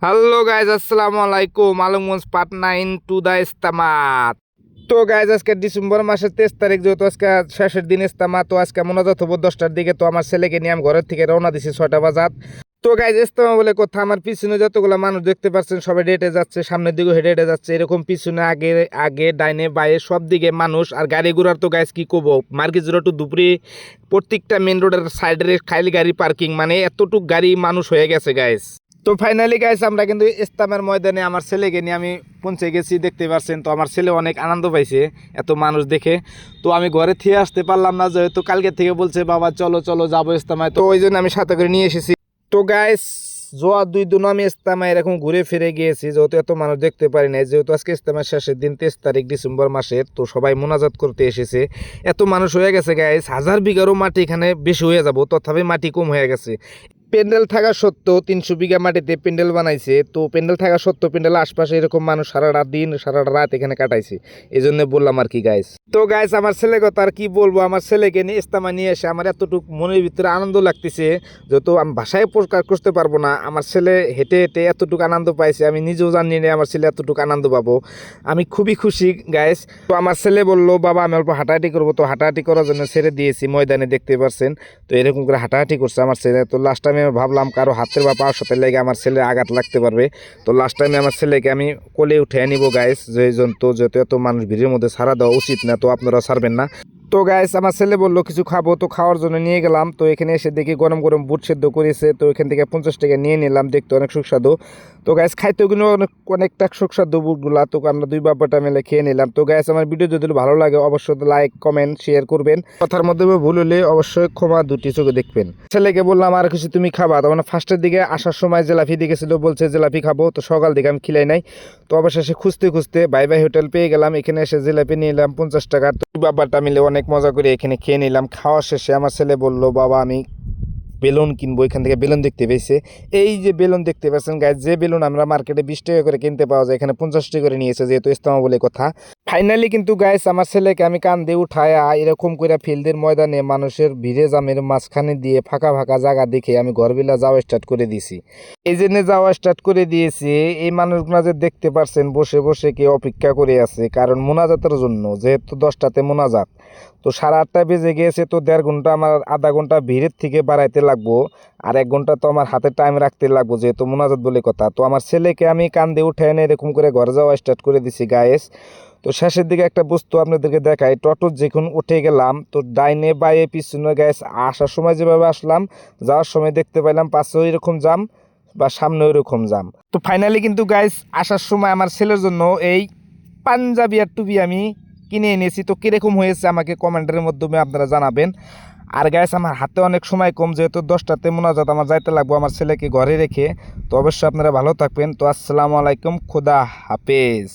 Hello guys, আসসালামু আলাইকুম। Alamganj Patna in to the ইস্তামাত। তো গাইজ, আজকে ডিসেম্বর মাসের 23 তারিখ, যেহেতু আজকে শেষের দিন ইস্তামা, তো আজকে মোনাজাত হবো 10টার দিকে। তো আমার ছেলেকে নিয়ে আমি ঘরের থেকে রওনা দিছি 6টা বাজাত। তো গাইজ, ইস্তামা বলে কথা, আমার পিছনে যতগুলো মানুষ দেখতে পাচ্ছেন সবাই হেঁটে যাচ্ছে, সামনের দিকে হেঁটে হেঁটে যাচ্ছে। এরকম পিছনে আগে আগে ডাইনে বাইরে সব দিকে মানুষ আর গাড়ি ঘোড়ার। তো গাইজ কি করবো, মার্কেট রোড টু দুপুরি প্রত্যেকটা মেন রোডের সাইডের খালি গাড়ি পার্কিং, মানে এতটুক গাড়ি মানুষ হয়ে গেছে গাইজ। তো ফাইনালি গাইস, আমরা কিন্তু ইস্তামের ময়দানে আমার ছেলেকে নিয়ে আমি পৌঁছে গেছি, দেখতে পাচ্ছেন। তো আমার ছেলে অনেক আনন্দ পাইছে এত মানুষ দেখে। তো আমি ঘরে থেকে আসতে পারলাম না, যেহেতু কালকে থেকে বলছে বাবা চলো চলো যাবো ইস্তামায়, তো ওই জন্য আমি সাথে করে নিয়ে এসেছি। তো গাইস, জোয়া 2 দিন আমি ইস্তামায় এরকম ঘুরে ফিরে গিয়েছি, যেহেতু এত মানুষ দেখতে পারি নাই। যেহেতু আজকে ইস্তামার শেষের দিন 23 তারিখ ডিসেম্বর মাসের, তো সবাই মোনাজাত করতে এসেছে। এত মানুষ হয়ে গেছে গাইস, 1000 বিঘারও মাটি এখানে বেশি হয়ে যাব, তথাপি মাটি কম হয়ে গেছে। প্যান্ডেল থাকা সত্ত্বেও 300 বিঘা মাটিতে প্যান্ডেল বানাইছে। তো প্যান্ডেল থাকা সত্ত্বেও প্যান্ডেল আশপাশে এরকম মানুষ সারাটা দিন সারাটা রাত এখানে কাটাইছে, এই জন্য বললাম আর কি গাইস। তো গাইস, আমার ছেলে কথা আর কি বলবো, আমার ছেলেকে নিয়ে ইস্তামা নিয়ে এসে আমার এতটুকু মনের ভিতরে আনন্দ লাগতেছে, যেহেতু আমি ভাষায় প্রকাশ করতে পারবো না। আমার ছেলে হেঁটে হেঁটে এতটুকু আনন্দ পাইছে, আমি নিজেও জানি না আমার ছেলে এতটুকু আনন্দ পাবো। আমি খুবই খুশি গাইস। তো আমার ছেলে বললো বাবা আমি অল্প হাঁটাহাঁটি করবো, তো হাঁটাহাঁটি করার জন্য ছেড়ে দিয়েছি ময়দানে, দেখতে পাচ্ছেন। তো এরকম করে হাঁটাহাঁটি করছে আমার ছেলে। তো লাস্ট টাইমে ভাবলাম কারো হাতের বা পাওয়ার সাথে লেগে আমার ছেলে আঘাত লাগতে পারবে। তো লাস্ট টাইমে আমার ছেলেকে আমি কোলে উঠে নিব গাইস, যেহেতু এত মানুষ ভিড়ের মধ্যে ছাড়া দেওয়া উচিত না, তো আপনারা ছাড়বেন না। তো গাইস, আমার ছেলে বললো কিছু খাবো, তো খাওয়ার জন্য নিয়ে গেলাম। তো এখানে এসে দেখি গরম গরম বুট সেদ্ধ করেছে, তো এখান থেকে 50 টাকা নিয়ে নিলাম, দেখতে অনেক সুস্বাদু। তো গাইস, খাইতেও কিন্তু অনেকটা সুস্বাদু বুটগুলা। তো আমরা দুই বাবাটা মিলে খেয়ে নিলাম। তো গাইস, আমার ভিডিও যদি ভালো লাগে অবশ্যই লাইক কমেন্ট শেয়ার করবেন। কথার মধ্যে ভুল হলে অবশ্যই ক্ষমা দুটি চোখে দেখবেন। ছেলেকে বললাম আর কিছু তুমি খাবা, তো মানে ফার্স্টের দিকে আসার সময় জেলাপি দেখেছিল, বলছে জেলাপি খাবো। তো সকাল দিকে আমি খিলাই নাই, তো অবশেষে খুঁজতে খুঁজতে বাই বাই হোটেল পেয়ে গেলাম। এখানে এসে জিলাপি নিলাম 50 টাকা। দুই বাবাটা মিলে অনেক মজা করে এখানে খেয়ে নিলাম। খাওয়া শেষে আমার ছেলে বললো বাবা আমি বেলুন কিনবো, এখান থেকে বেলুন দেখতে পেয়েছে। এই যে বেলুন দেখতে পাচ্ছেন গাইজ, যে বেলুন আমরা মার্কেটে 20 টাকা করে কিনতে পাওয়া যায়, এখানে 50 টাকা করে নিয়েছে, যেহেতু ইস্তামা বলে কথা। ফাইনালি কিন্তু গাইজ, আমার ছেলেকে আমি কান দিয়ে উঠায়া এরকম করে ফিল্ডের ময়দানে মানুষের ভিড়ে জামের মাঝখানে দিয়ে ফাঁকা ফাঁকা জায়গা দেখে আমি ঘরবেলা যাওয়া স্টার্ট করে দিয়েছি। এই জন্য যাওয়া স্টার্ট করে দিয়েছি, এই মানুষগুলো যে দেখতে পারছেন বসে বসে কে অপেক্ষা করে আছে, কারণ মোনাজাতের জন্য, যেহেতু 10টাতে মোনাজাত। তো 8:30 বেজে গিয়েছে, তো 1.5 ঘন্টা আমার আধা ঘন্টা ভিড়ের থেকে বাড়াইতে লাগবো, আর 1 ঘন্টা তো আমার হাতে টাইম রাখতে লাগবো, যেহেতু মোনাজাত বলে কথা। তো আমার ছেলেকে আমি কান্দে উঠে এনে এরকম করে ঘরে যাওয়া স্টার্ট করে দিছি গায়েস। তো শেষের দিকে একটা বস্তু আপনাদেরকে দেখাই, টোটো যখন উঠে গেলাম, তো ডাইনে বাইরে পিছনে গায়েস আসার সময় যেভাবে আসলাম, যাওয়ার সময় দেখতে পাইলাম পাশে ওই রকম জাম বা সামনে ওই রকম জাম। তো ফাইনালি কিন্তু গাইস, আসার সময় আমার ছেলের জন্য এই পাঞ্জাবি আর টুপি আমি কিনে এনেছি। তো কীরকম হয়েছে আমাকে কমেন্টের মাধ্যমে আপনারা জানাবেন। আর গাইস, আমার হাতে অনেক সময় কম, যেহেতু 10টাতে মোনাজাত আমার যাইতে লাগবো আমার ছেলেকে ঘরে রেখে। তো অবশ্যই আপনারা ভালো থাকবেন। তো আসসালামু আলাইকুম, খোদা হাফেজ।